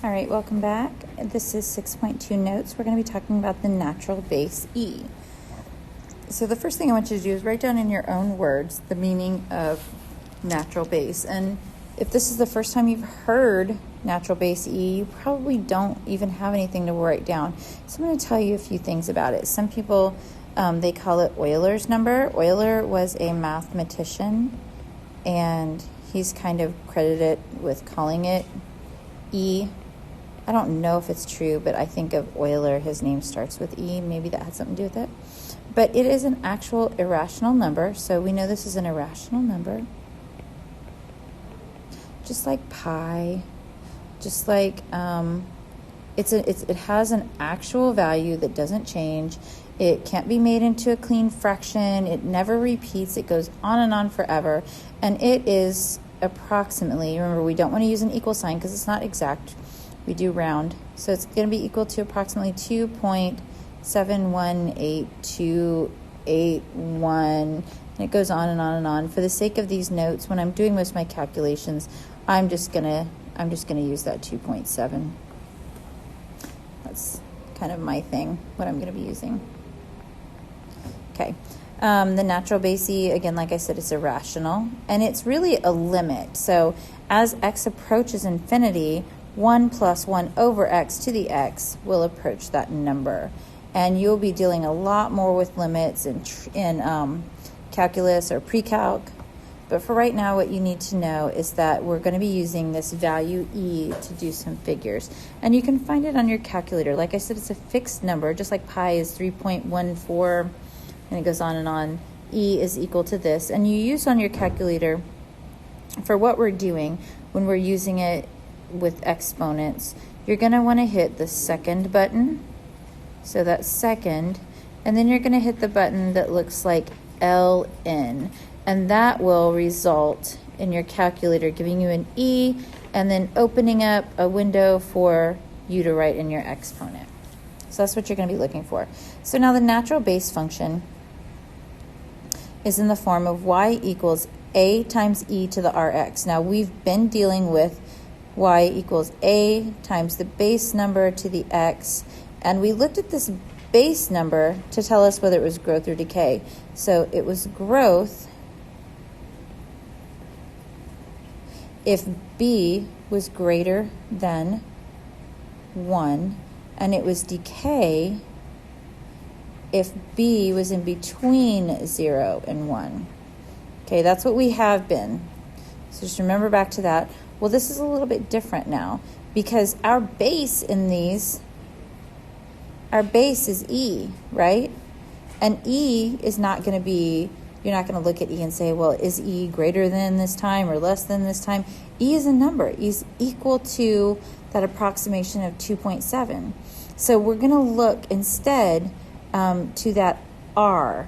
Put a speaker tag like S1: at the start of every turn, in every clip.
S1: All right, welcome back. This is 6.2 notes. We're going to be talking about the natural base E. So the first thing I want you to do is write down in your own words the meaning of natural base. And if this is the first time you've heard natural base E, you probably don't even have anything to write down. So I'm going to tell you a few things about it. Some people, they call it Euler's number. Euler was a mathematician, and he's kind of credited with calling it E. I don't know if it's true, but I think of Euler, his name starts with E. Maybe that had something to do with it. But it is an actual irrational number, so we know this is an irrational number. Just like pi, just like it has an actual value that doesn't change. It can't be made into a clean fraction. It never repeats. It goes on and on forever. And it is approximately, remember, we don't want to use an equal sign because it's not exact. We do round. So it's going to be equal to approximately 2.718281. And it goes on and on and on. For the sake of these notes, when I'm doing most of my calculations, I'm just gonna use that 2.7. That's kind of my thing, what I'm going to be using. Okay. The natural base E, again, like I said, it's irrational, and it's really a limit. So as x approaches infinity, 1 plus 1 over x to the x will approach that number. And you'll be dealing a lot more with limits in calculus or pre-calc. But for right now, what you need to know is that we're going to be using this value E to do some figures. And you can find it on your calculator. Like I said, it's a fixed number, just like pi is 3.14, and it goes on and on. E is equal to this. And you use on your calculator for what we're doing when we're using it with exponents. You're going to want to hit the second button. So that's second. And then you're going to hit the button that looks like LN. And that will result in your calculator giving you an E and then opening up a window for you to write in your exponent. So that's what you're going to be looking for. So now the natural base function is in the form of y equals a times e to the rx. Now we've been dealing with y equals a times the base number to the x, and we looked at this base number to tell us whether it was growth or decay. So it was growth if b was greater than 1, and it was decay if b was in between 0 and 1. Okay, that's what we have been. So just remember back to that. Well, this is a little bit different now because our base in these, our base is E, right? And E is not going to be, you're not going to look at E and say, well, is E greater than this time or less than this time? E is a number. E is equal to that approximation of 2.7. So we're going to look instead to that R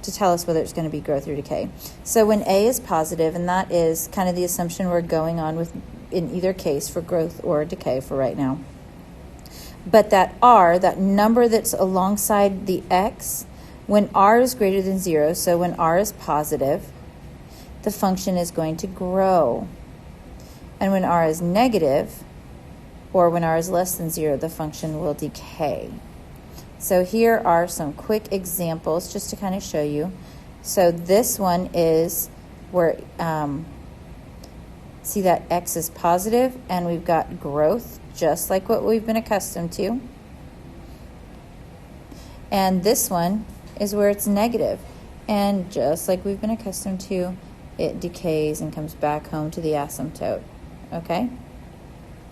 S1: to tell us whether it's going to be growth or decay. So when A is positive, and that is kind of the assumption we're going on with in either case for growth or decay for right now. But that R, that number that's alongside the X, when R is greater than 0, so when R is positive, the function is going to grow. And when R is negative, or when R is less than 0, the function will decay. So here are some quick examples just to kind of show you. So this one is where, see that X is positive and we've got growth, just like what we've been accustomed to. And this one is where it's negative. And just like we've been accustomed to, it decays and comes back home to the asymptote. Okay?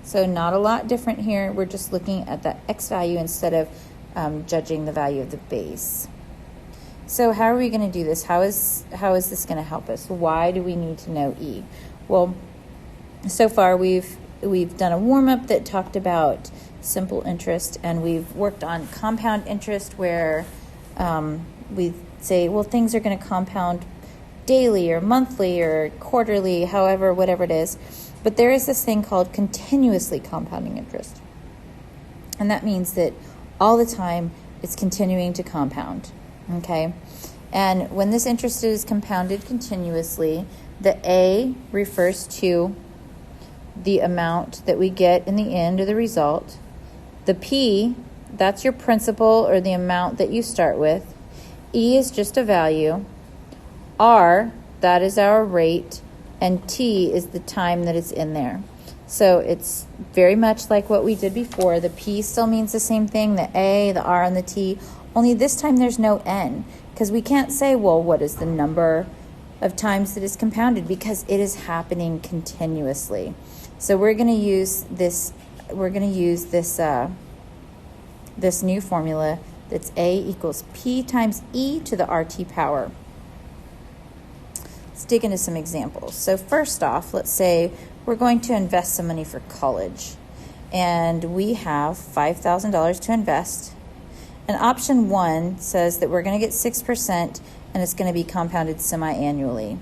S1: So not a lot different here. We're just looking at that X value instead of judging the value of the base. So how are we going to do this? How is this going to help us? Why do we need to know E? Well, so far we've done a warm-up that talked about simple interest, and we've worked on compound interest where we say, well, things are going to compound daily or monthly or quarterly, however, whatever it is. But there is this thing called continuously compounding interest. And that means that all the time it's continuing to compound, okay? And when this interest is compounded continuously, the A refers to the amount that we get in the end, or the result. The P, that's your principal, or the amount that you start with. E is just a value. R, that is our rate. And T is the time that it's in there. So it's very much like what we did before. The P still means the same thing, the A, the R, and the T, only this time there's no N, because we can't say, well, what is the number of times that is compounded, because it is happening continuously. So we're going to use this. We're going to use this this new formula that's A equals P times E to the RT power. Let's dig into some examples. So first off, let's say we're going to invest some money for college, and we have $5,000 to invest. And option 1 says that we're going to get 6%, and it's going to be compounded semi-annually.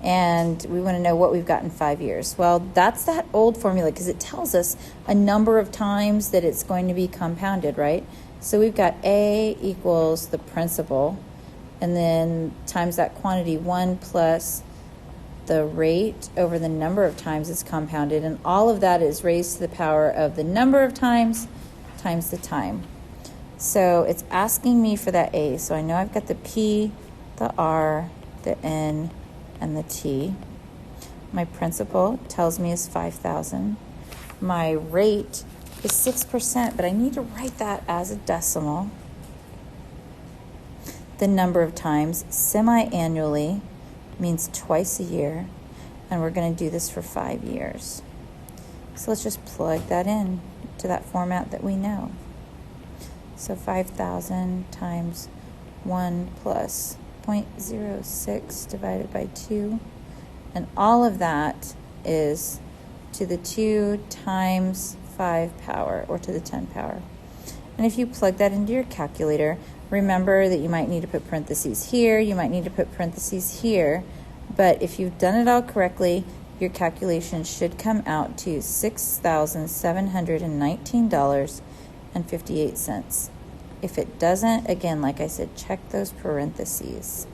S1: And we want to know what we've got in 5 years. Well, that's that old formula, because it tells us a number of times that it's going to be compounded, right? So we've got A equals the principal, and then times that quantity 1 plus the rate over the number of times it's compounded, and all of that is raised to the power of the number of times the time. So it's asking me for that A. So I know I've got the P, the R, the N, and the T. My principal tells me is 5,000. My rate is 6%, but I need to write that as a decimal. The number of times, semi-annually, means twice a year, and we're going to do this for 5 years. So let's just plug that in to that format that we know. So 5,000 times 1 plus 0.06 divided by 2, and all of that is to the 2 times 5 power, or to the 10 power. And if you plug that into your calculator, remember that you might need to put parentheses here, you might need to put parentheses here, but if you've done it all correctly, your calculation should come out to $6,719.58. If it doesn't, again, like I said, check those parentheses.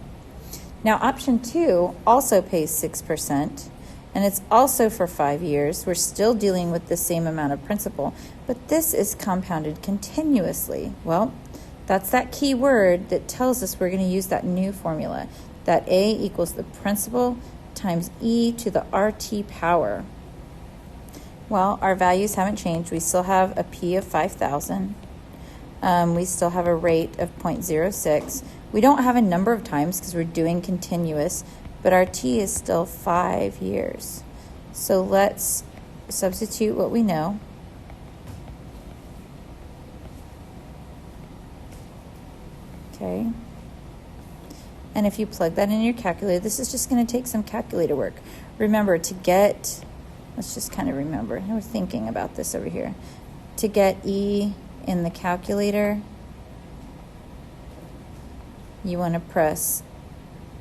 S1: Now, option 2 also pays 6%, and it's also for 5 years. We're still dealing with the same amount of principal, but this is compounded continuously. Well, that's that key word that tells us we're going to use that new formula, that A equals the principal times E to the RT power. Well, our values haven't changed. We still have a P of 5,000. We still have a rate of 0.06. We don't have a number of times because we're doing continuous, but our T is still 5 years. So let's substitute what we know. Okay. And if you plug that in your calculator, this is just going to take some calculator work. Remember, to get, let's just kind of remember, we're thinking about this over here. To get E in the calculator, you want to press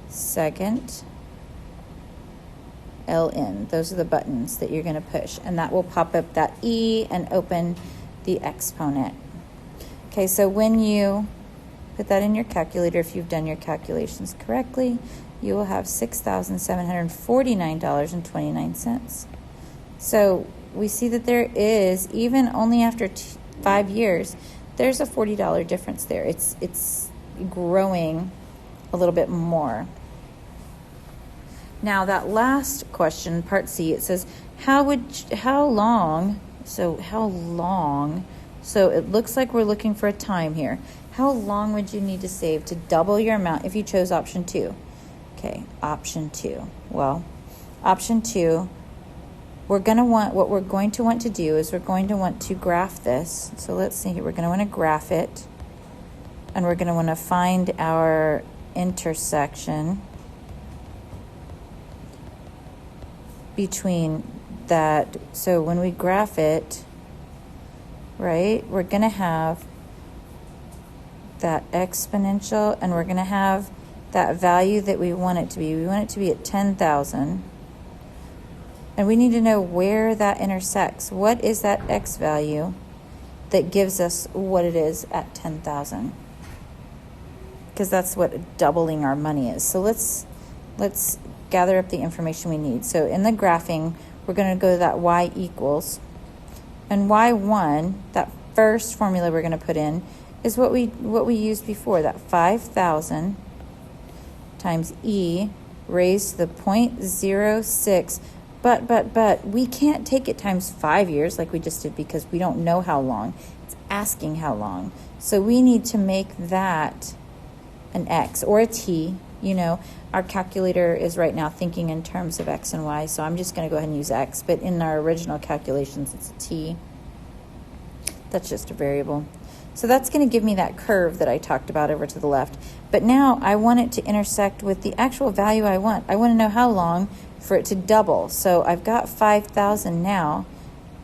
S1: second LN. Those are the buttons that you're going to push, and that will pop up that E and open the exponent. Okay, so when you put that in your calculator, if you've done your calculations correctly, you will have $6,749.29. So we see that there is, even only after 5 years, there's a $40 difference there. It's growing a little bit more. Now that last question, part C, it says, how long? So it looks like we're looking for a time here. How long would you need to save to double your amount if you chose option 2? Okay, option 2. Well, option 2, what we're going to want to do is we're going to want to graph this. So let's see here. We're going to want to graph it, and we're going to want to find our intersection between that. So when we graph it, right, we're going to have that exponential, and we're going to have that value that we want it to be. We want it to be at 10,000. And we need to know where that intersects. What is that X value that gives us what it is at 10,000? Because that's what doubling our money is. So let's gather up the information we need. So in the graphing, we're going to go to that y equals. And y1, that first formula we're going to put in, is what we used before, that 5,000 times e raised to the 0.06. But we can't take it times 5 years like we just did because we don't know how long. It's asking how long. So we need to make that an x or a t. You know, our calculator is right now thinking in terms of x and y, so I'm just going to go ahead and use x. But in our original calculations, it's a t. That's just a variable. So that's going to give me that curve that I talked about over to the left. But now I want it to intersect with the actual value I want. I want to know how long for it to double. So I've got 5,000 now,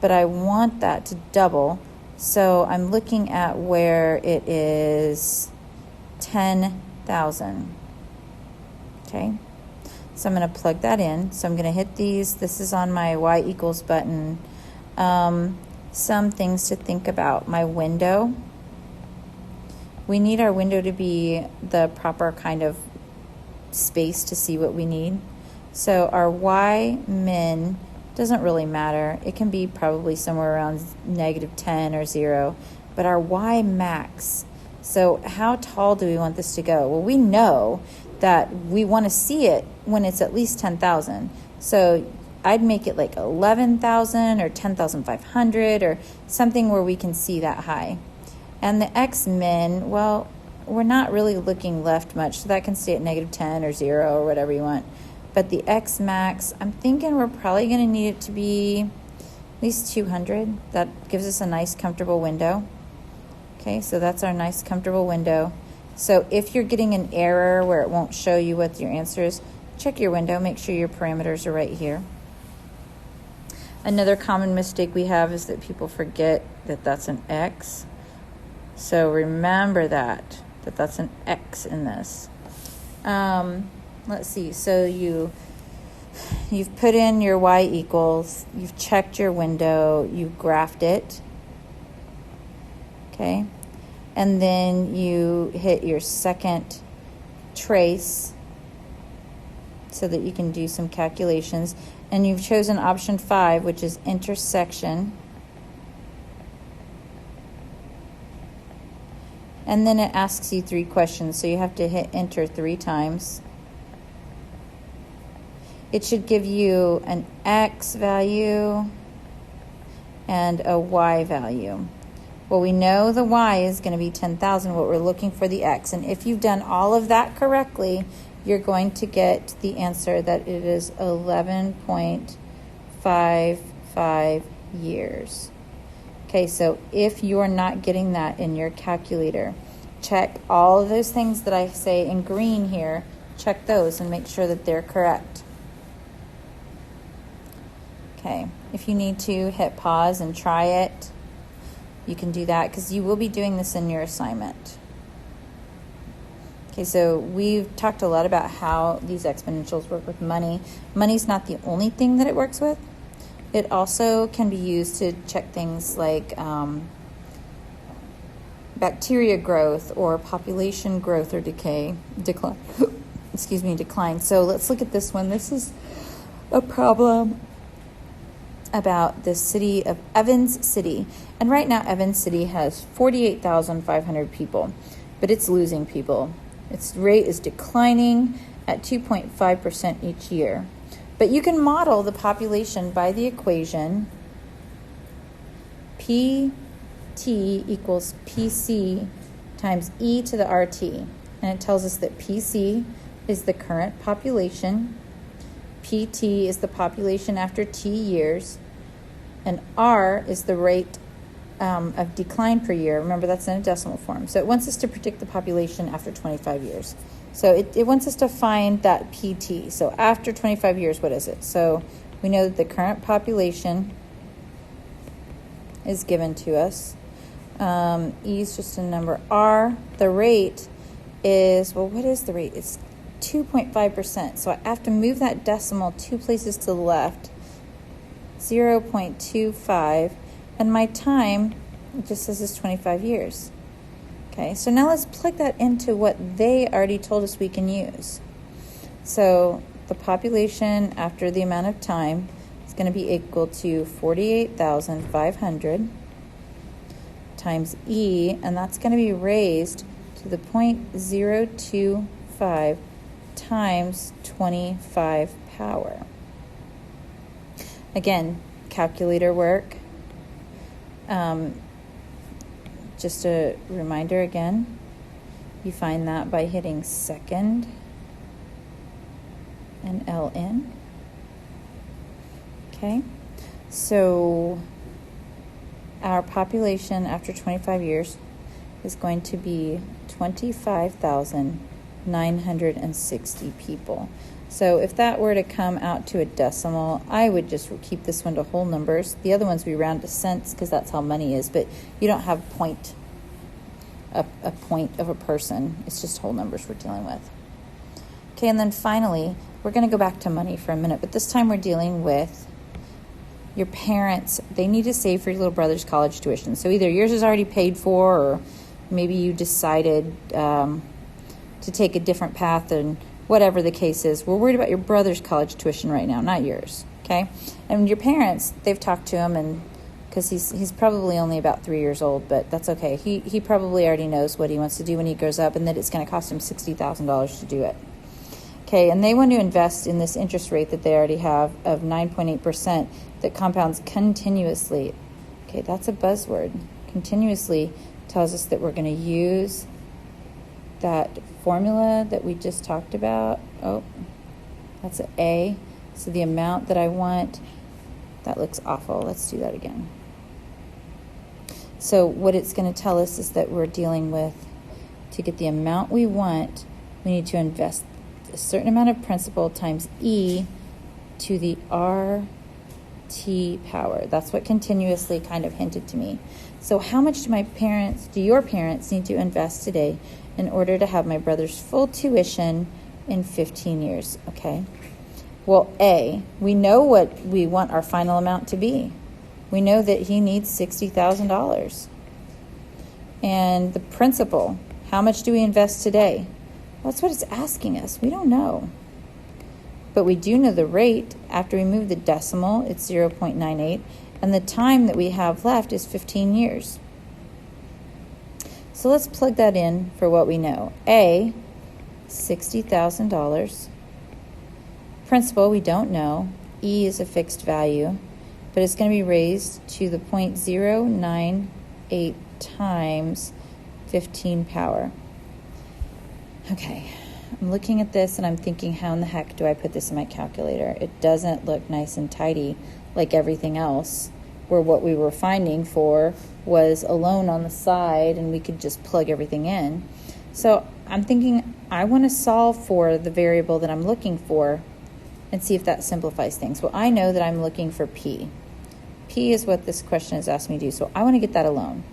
S1: but I want that to double. So I'm looking at where it is 10,000. Okay, so I'm going to plug that in. So I'm going to hit these. This is on my y equals button. Some things to think about. My window. We need our window to be the proper kind of space to see what we need. So our y min doesn't really matter. It can be probably somewhere around -10 or 0. But our y max. So how tall do we want this to go? Well, we know that we want to see it when it's at least 10,000. So I'd make it like 11,000 or 10,500 or something where we can see that high. And the x min, well, we're not really looking left much, so that can stay at -10 or 0 or whatever you want. But the x max, I'm thinking we're probably going to need it to be at least 200. That gives us a nice comfortable window. Okay, so that's our nice comfortable window. So if you're getting an error where it won't show you what your answer is, check your window, make sure your parameters are right here. Another common mistake we have is that people forget that that's an x. So remember that that's an x in this. Let's see, so you've put in your y equals, you've checked your window, you've graphed it, okay? And then you hit your second trace so that you can do some calculations. And you've chosen option 5, which is intersection. And then it asks you 3 questions, so you have to hit enter 3 times. It should give you an x value and a y value. Well, we know the y is going to be 10,000, what we're looking for the x. And if you've done all of that correctly, you're going to get the answer that it is 11.55 years. Okay, so if you're not getting that in your calculator, check all of those things that I say in green here, check those and make sure that they're correct. Okay, if you need to hit pause and try it, you can do that because you will be doing this in your assignment. Okay, so we've talked a lot about how these exponentials work with money. Money's not the only thing that it works with. It also can be used to check things like bacteria growth or population growth or decline. Decline. So let's look at this one. This is a problem about the city of Evans City. And right now, Evans City has 48,500 people, but it's losing people. Its rate is declining at 2.5% each year. But you can model the population by the equation PT equals PC times e to the RT. And it tells us that PC is the current population, PT is the population after T years, and R is the rate of decline per year. Remember, that's in a decimal form. So it wants us to predict the population after 25 years. So it wants us to find that PT. So after 25 years, what is it? So we know that the current population is given to us. E is just a number. R, the rate is, well, what is the rate? It's 2.5%. So I have to move that decimal 2 places to the left, 0.25. And my time, it just says is 25 years. Okay, so now let's plug that into what they already told us we can use. So the population after the amount of time is It's going to be equal to 48,500 times E, and that's going to be raised to the 0.025 times 25 power. Again, calculator work. Just a reminder again, you find that by hitting second and LN. Okay, so our population after 25 years is going to be 25,960 people. So if that were to come out to a decimal, I would just keep this one to whole numbers. The other ones we round to cents because that's how money is, but you don't have a point of a person. It's just whole numbers we're dealing with. Okay, and then finally, we're going to go back to money for a minute, but this time we're dealing with your parents. They need to save for your little brother's college tuition. So either yours is already paid for, or maybe you decided to take a different path, and whatever the case is, we're worried about your brother's college tuition right now, not yours, okay? And your parents, they've talked to him, and because he's probably only about 3 years old, but that's okay. He probably already knows what he wants to do when he grows up, and that it's going to cost him $60,000 to do it. Okay, and they want to invest in this interest rate that they already have of 9.8% that compounds continuously. Okay, that's a buzzword. Continuously tells us that we're going to use that formula that we just talked about. Oh, that's an A. So the amount that I want, that looks awful. Let's do that again. So what it's going to tell us is that we're dealing with, to get the amount we want, we need to invest a certain amount of principal times E to the RT power. That's what continuously kind of hinted to me. So how much do your parents need to invest today in order to have my brother's full tuition in 15 years? Okay. Well, A, we know what we want our final amount to be. We know that he needs $60,000. And the principal, how much do we invest today? That's what it's asking us. We don't know. But we do know the rate. After we move the decimal, it's 0.98. And the time that we have left is 15 years. So let's plug that in for what we know. A, $60,000. Principal, we don't know. E is a fixed value, but it's going to be raised to the 0.098 times 15 power. Okay, I'm looking at this and I'm thinking, how in the heck do I put this in my calculator? It doesn't look nice and tidy like everything else, where what we were finding for was alone on the side and we could just plug everything in. So I'm thinking I want to solve for the variable that I'm looking for and see if that simplifies things. Well, I know that I'm looking for P. P is what this question has asked me to do, so I want to get that alone.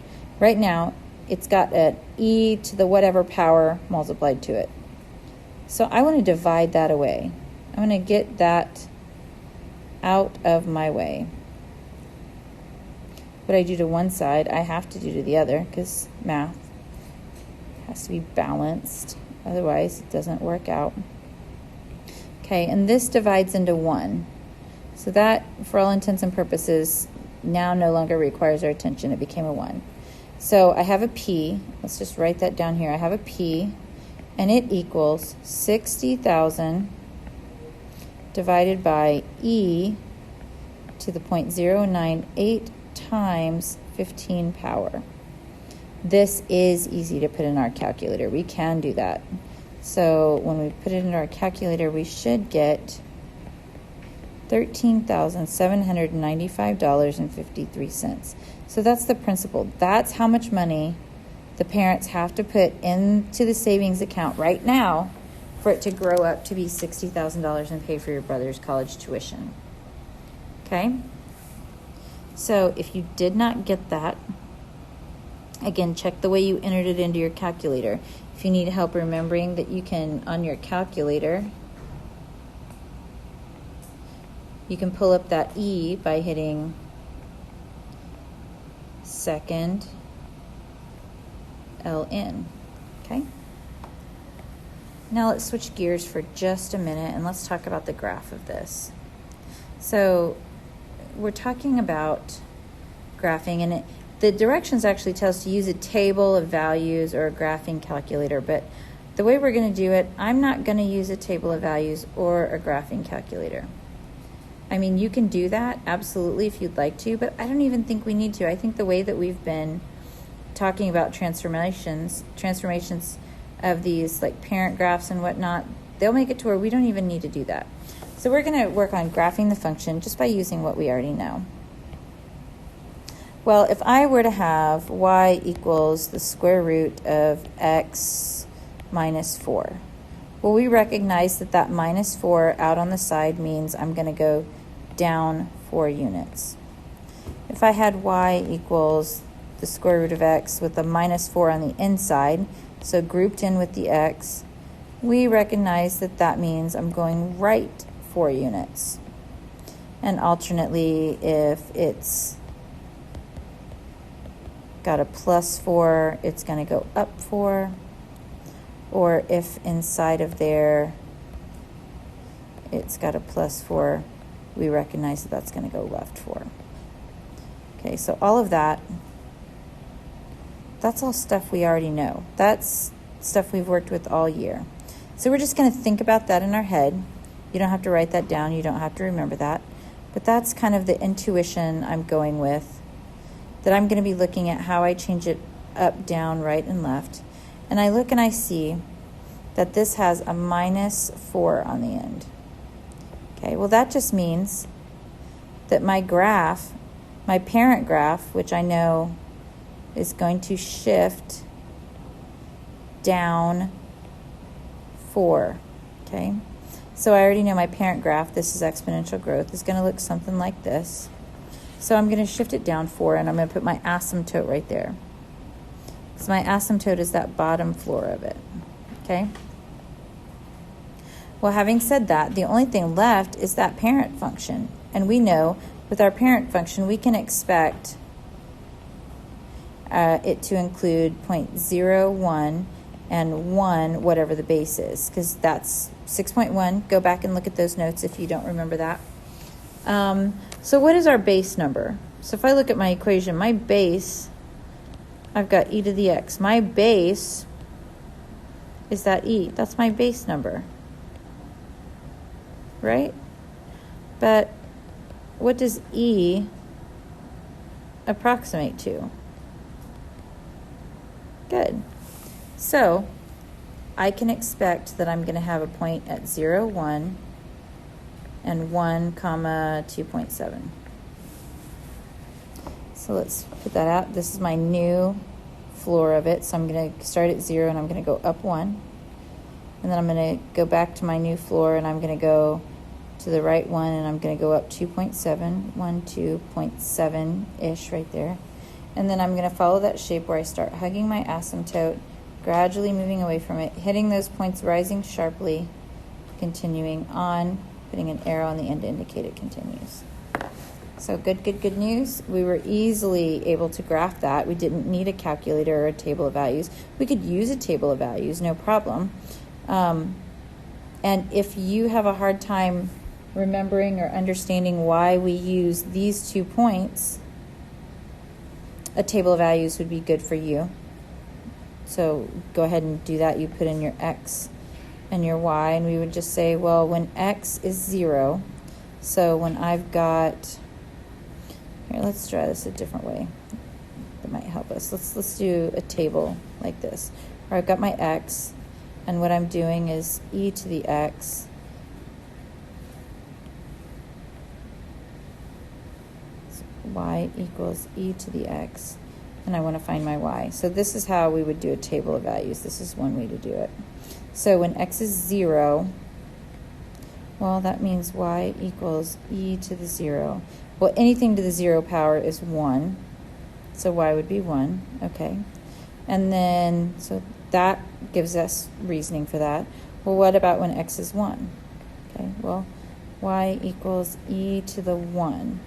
S1: Right now, it's got an E to the whatever power multiplied to it. So I want to divide that away. I want to get that out of my way. What I do to one side, I have to do to the other, because math has to be balanced. Otherwise, it doesn't work out. Okay, and this divides into 1. So that, for all intents and purposes, now no longer requires our attention. It became a 1. So I have a P. Let's just write that down here. I have a P, and it equals 60,000 divided by E to the 0.098 times 15 power. This is easy to put in our calculator. We can do that. So when we put it into our calculator, we should get $13,795.53. So that's the principal. That's how much money the parents have to put into the savings account right now for it to grow up to be $60,000 and pay for your brother's college tuition. Okay? So if you did not get that, again, check the way you entered it into your calculator. If you need help remembering that, you can, on your calculator, you can pull up that E by hitting second LN. Okay? Now let's switch gears for just a minute and let's talk about the graph of this. So we're talking about graphing, and the directions actually tell us to use a table of values or a graphing calculator, but the way we're going to do it, I'm not going to use a table of values or a graphing calculator. I mean, you can do that, absolutely, if you'd like to, but I don't even think we need to. I think the way that we've been talking about transformations of these like parent graphs and whatnot, they'll make it to where we don't even need to do that. So we're going to work on graphing the function just by using what we already know. Well, if I were to have y equals the square root of x minus 4, well, we recognize that that minus 4 out on the side means I'm going to go down 4 units. If I had y equals the square root of x with a minus 4 on the inside, so grouped in with the x, we recognize that that means I'm going right 4 units. And alternately, if it's got a plus 4, it's going to go up 4. Or if inside of there it's got a plus 4, we recognize that that's going to go left 4. Okay, so all of that, that's all stuff we already know. That's stuff we've worked with all year. So we're just going to think about that in our head. You don't have to write that down. You don't have to remember that. But that's kind of the intuition I'm going with, that I'm going to be looking at how I change it up, down, right, and left. And I look and I see that this has a minus 4 on the end. Okay, well that just means that my graph, my parent graph, which I know is going to shift down 4. Okay, so I already know my parent graph, this is exponential growth, is going to look something like this. So I'm going to shift it down 4, and I'm going to put my asymptote right there. So my asymptote is that bottom floor of it, okay? Well, having said that, the only thing left is that parent function. And we know with our parent function, we can expect it to include 0.01 and 1, whatever the base is, because that's 6.1. Go back and look at those notes if you don't remember that. So what is our base number? So if I look at my equation, my base, I've got e to the x. My base is that e. That's my base number, right? But what does e approximate to? Good. So I can expect that I'm going to have a point at 0, 1, and 1, 2.7. So let's put that out. This is my new floor of it. So I'm going to start at 0 and I'm going to go up 1. And then I'm going to go back to my new floor and I'm going to go to the right 1 and I'm going to go up 2.7, 1, 2.7-ish right there. And then I'm going to follow that shape where I start hugging my asymptote, gradually moving away from it, hitting those points, rising sharply, continuing on, putting an arrow on the end to indicate it continues. So good news. We were easily able to graph that. We didn't need a calculator or a table of values. We could use a table of values, no problem. And if you have a hard time remembering or understanding why we use these 2 points, a table of values would be good for you. So go ahead and do that. You put in your x and your y, and we would just say, well, when x is 0, so when I've got, here, let's try this a different way. That might help us. Let's do a table like this, where I've got my x, and what I'm doing is e to the x y equals e to the x, and I want to find my y. So this is how we would do a table of values. This is one way to do it. So when x is 0, well, that means y equals e to the 0. Well, anything to the 0 power is 1, so y would be 1, okay. And then, so that gives us reasoning for that. Well, what about when x is 1? Okay, well, y equals e to the 1.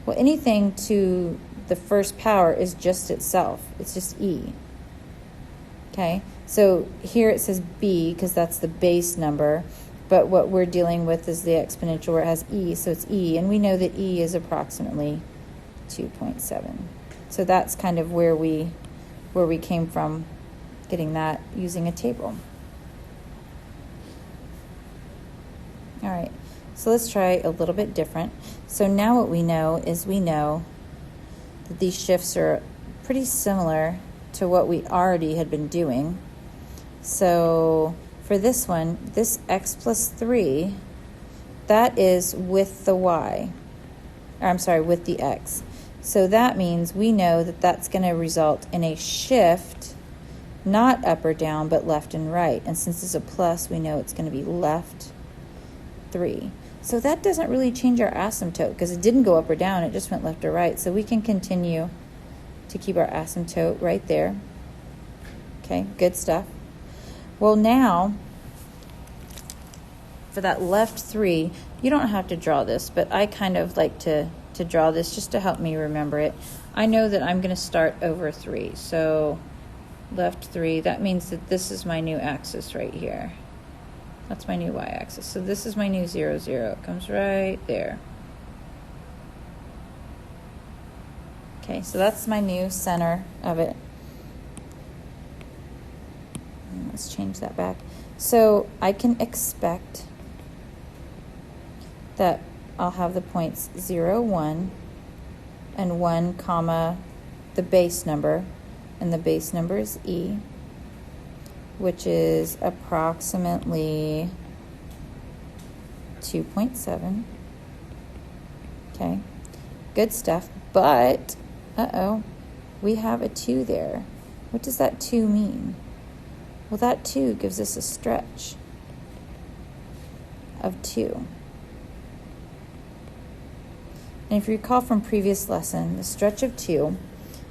S1: Well, anything to the first power is just itself. It's just e. Okay, so here it says b because that's the base number. But what we're dealing with is the exponential where it has e, so it's e, and we know that e is approximately 2.7. So that's kind of where we came from, getting that using a table. All right, so let's try a little bit different. So now what we know is we know that these shifts are pretty similar to what we already had been doing. So for this one, this x plus 3, that is with the y, or I'm sorry, with the x. So that means we know that that's going to result in a shift, not up or down, but left and right. And since it's a plus, we know it's going to be left 3. So that doesn't really change our asymptote because it didn't go up or down, it just went left or right. So we can continue to keep our asymptote right there. Okay, good stuff. Well, now, for that left 3, you don't have to draw this, but I kind of like to draw this just to help me remember it. I know that I'm going to start over 3. So left 3, that means that this is my new axis right here. That's my new y-axis. So this is my new 0, 0. It comes right there. Okay, so that's my new center of it. And let's change that back. So I can expect that I'll have the points 0, 1, and 1 comma the base number, and the base number is e, which is approximately 2.7. Okay, good stuff. But, we have a 2 there. What does that 2 mean? Well, that 2 gives us a stretch of 2. And if you recall from previous lesson, the stretch of 2,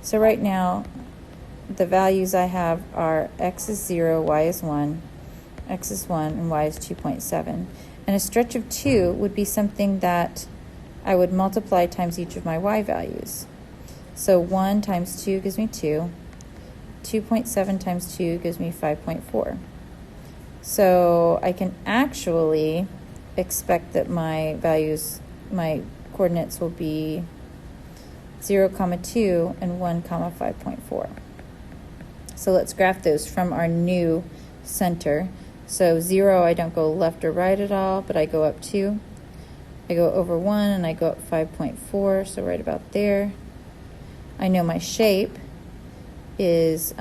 S1: so right now, the values I have are x is 0, y is 1, x is 1, and y is 2.7. And a stretch of 2 would be something that I would multiply times each of my y values. So 1 times 2 gives me 2. 2.7 times 2 gives me 5.4. So I can actually expect that my values, my coordinates will be 0, 2, and 1, 5.4. So let's graph those from our new center. So 0, I don't go left or right at all, but I go up 2. I go over 1, and I go up 5.4, so right about there. I know my shape is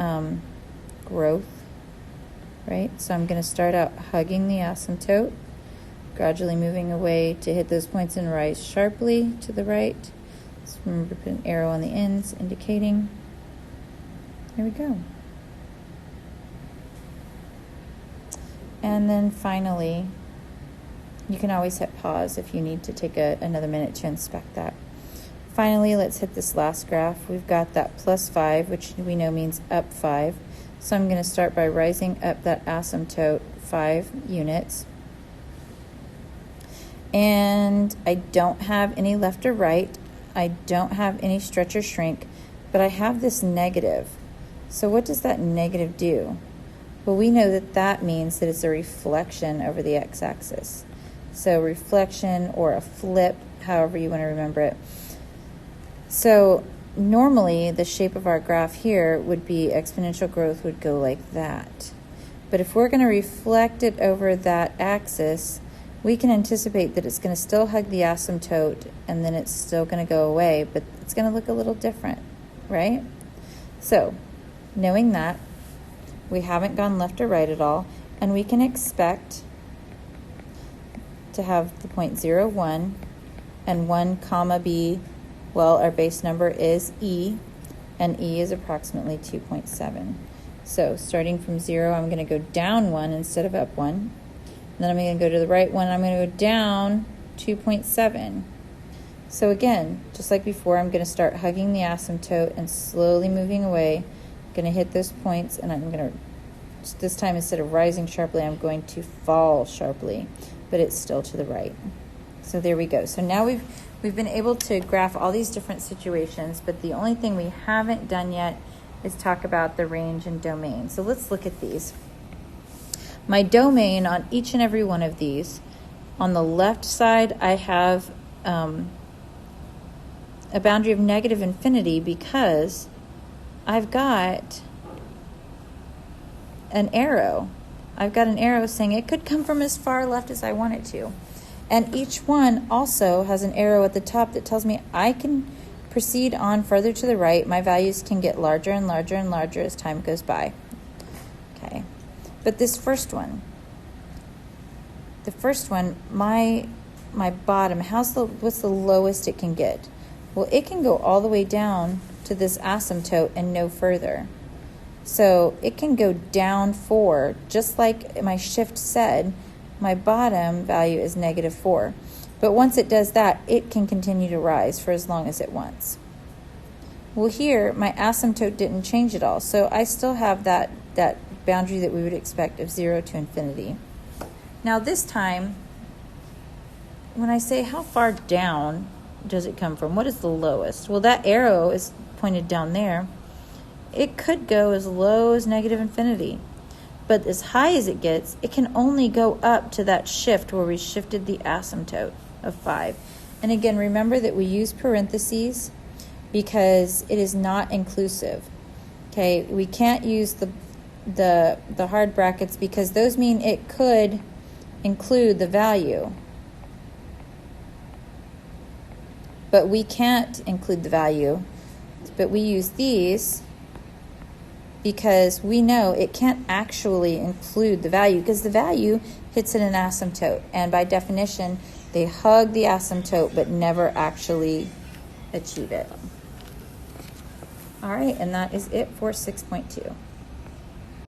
S1: growth, right? So I'm going to start out hugging the asymptote, gradually moving away to hit those points and rise sharply to the right. So remember to put an arrow on the ends indicating. There we go. And then finally, you can always hit pause if you need to take another minute to inspect that. Finally, let's hit this last graph. We've got that plus 5, which we know means up 5. So I'm going to start by rising up that asymptote 5 units. And I don't have any left or right. I don't have any stretch or shrink, but I have this negative. So what does that negative do? Well, we know that that means that it's a reflection over the x-axis. So reflection or a flip, however you want to remember it. So normally the shape of our graph here would be exponential growth would go like that. But if we're going to reflect it over that axis, we can anticipate that it's going to still hug the asymptote and then it's still going to go away, but it's going to look a little different, right? So knowing that, we haven't gone left or right at all, and we can expect to have the point 0, 1, and 1 comma b. Well, our base number is e, and e is approximately 2.7. So starting from 0, I'm going to go down 1 instead of up 1. And then I'm going to go to the right 1, I'm going to go down 2.7. So again, just like before, I'm going to start hugging the asymptote and slowly moving away. I'm going to hit those points, and I'm going to, this time instead of rising sharply, I'm going to fall sharply, but it's still to the right. So there we go. So now we've been able to graph all these different situations, but the only thing we haven't done yet is talk about the range and domain. So let's look at these. My domain on each and every one of these, on the left side, I have a boundary of negative infinity because I've got an arrow. I've got an arrow saying it could come from as far left as I want it to. And each one also has an arrow at the top that tells me I can proceed on further to the right. My values can get larger and larger and larger as time goes by. Okay. But this first one, my bottom, what's the lowest it can get? Well, it can go all the way down to this asymptote and no further. So it can go down 4, just like my shift said, my bottom value is -4. But once it does that, it can continue to rise for as long as it wants. Well, here, my asymptote didn't change at all, so I still have that boundary that we would expect of 0 to infinity. Now this time, when I say how far down does it come from, what is the lowest? Well, that arrow is pointed down there. It could go as low as negative infinity. But as high as it gets, it can only go up to that shift where we shifted the asymptote of 5. And again, remember that we use parentheses because it is not inclusive. Okay, we can't use the hard brackets because those mean it could include the value. But we can't include the value. But we use these because we know it can't actually include the value because the value hits at an asymptote. And by definition, they hug the asymptote but never actually achieve it. All right, and that is it for 6.2.